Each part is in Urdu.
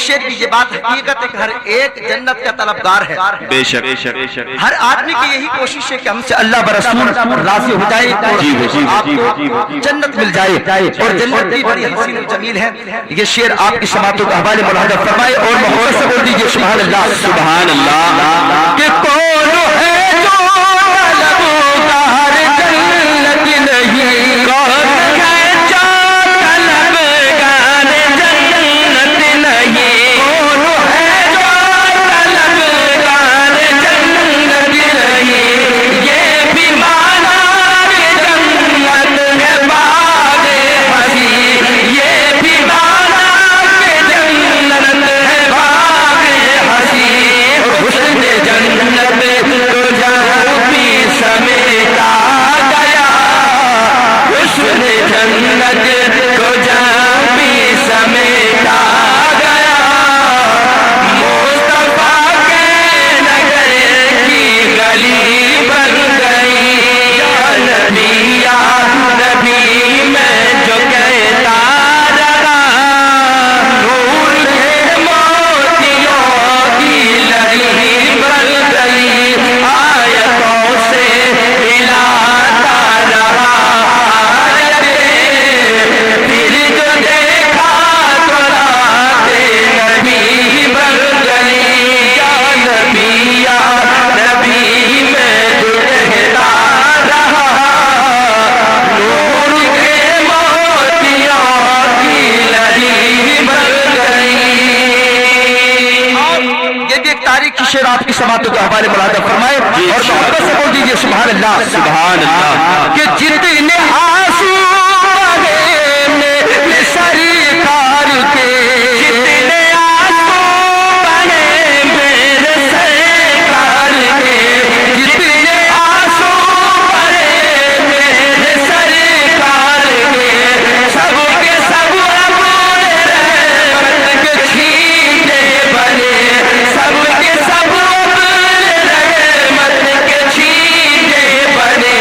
شعر کی یہ بات حقیقت ہے کہ ہر ایک جنت کا طلبگار ہے. بے شک ہر آدمی کی یہی کوشش ہے کہ ہم سے اللہ برسول راضی ہو جائے اور آپ کو جنت مل جائے. اور جنت بھی بڑی حسین و جمیل ہے. یہ شعر آپ کی سماعتوں کا حوالے ملاحظہ فرمائے اور محبت سے بول دیجئے سبحان اللہ. سبحان اللہ. کہ کون ہے جو طلبگار جنت نہیں, کون ہے جو طلبگار جنت نہیں, کون ہے جو طلبگار جنت نہیں. یہ بھی مانا کہ جنت ہے باغ حسین, یہ بھی مانا کہ جنت ہے باغ حسین. حسن جنت کو جہاں بھی سمیٹا گیا, حسن جنت کو جہاں بھی سمیٹا گیا. مصطفیٰ کے نگر کی گلی بن گئی. یا نبی میں جو کہتا رہا, نور کے موتیوں کی لڑی بن گئی. آیتوں سے ہلاتا رہا آیتیں, پھر جو دیکھا تو رات نبی بن گئی. یا نبی میں جو کہتا رہا, نور کے موتیوں کی لڑی بن گئی. یہ بھی ایک تاریخی شعر آپ کی سماعتوں کے حوالے ملاحظہ فرمائے اور محبت سے بول دیجئے سبحان اللہ. سبحان اللہ. کہ جتنے آنسو بہے میرے سرکار کے, جتنے آنسو بہے میرے سرکار کے, جتنے آنسو بہے میرے سرکار کے, سب کے سب ابر رحمت کے چھینے بنے, سب کے سب ابر رحمت کے چھینے بنے.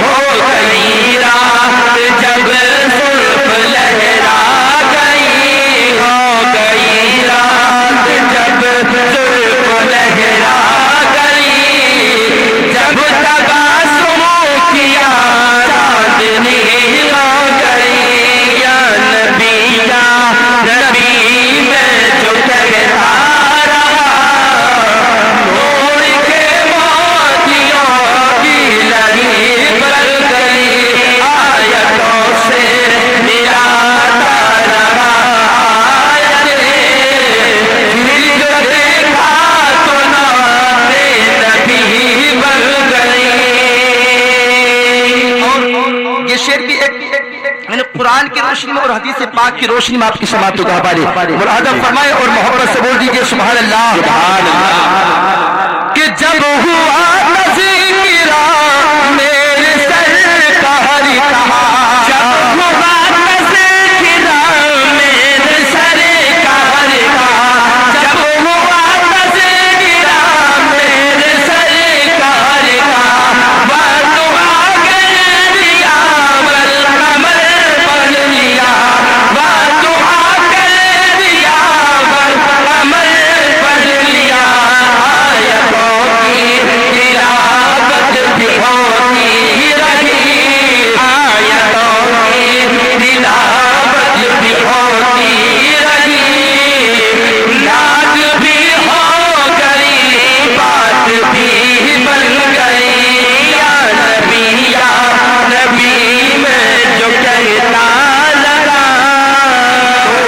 ہو گئی رات جب زلف لہرا گئی, ہو گئی رات جب زلف لہرا گئی, جب تبسم کیا چاندنی ہو گئی. یا نبی میں جو کہتا رہا, نور کے موتیوں کی لڑی بن گئی. آیتوں سے ملاتا رہا آیتیں, پھر جو دیکھا تو نعت نبی بن گئی. اور یہ شعر بھی ایک میں نے قرآن کی روشنی میں اور حدیث پاک کی روشنی میں آپ کی سماعتوں کا حوالے ملاحظہ فرمائے اور محبت سے بول دیجئے سبحان اللہ. کہ جب ہوا تذکرہ میرے سرکار کہا, جب ہوا تذکرہ میرے سرکار کہا, جب ہوا تذکرہ میرے سرکار کہا, وَدُعَا کر دیا والقمر پڑھ لیا, وَدُعا کر دیا والقمر پڑھ لیا. آیتوں کی تلاوت بھی ہوتی رہی, آیتوں کی تلاوت بھی ہوتی رہی, ناز بھی ہو گئی, بات بھی بن گئی. یا نبی میں جو کہتا لگا,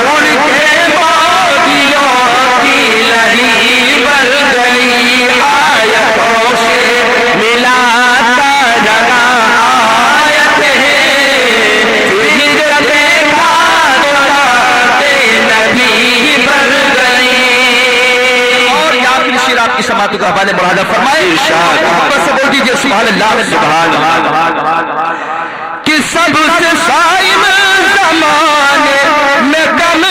نور کے موتیوں کی لڑی بن گئی. آیتوں سے ملاتا رہا آیتیں, پھر جو دیکھا تو رات نبی بن گئی. اور یا پھر شعر آپ کی سماعتوں کا حوالے ملاحظہ فرمائے محبت سے بول دیجئے سبحان اللہ. سبحان اللہ. کہ سب سے صائم زمانے میں کم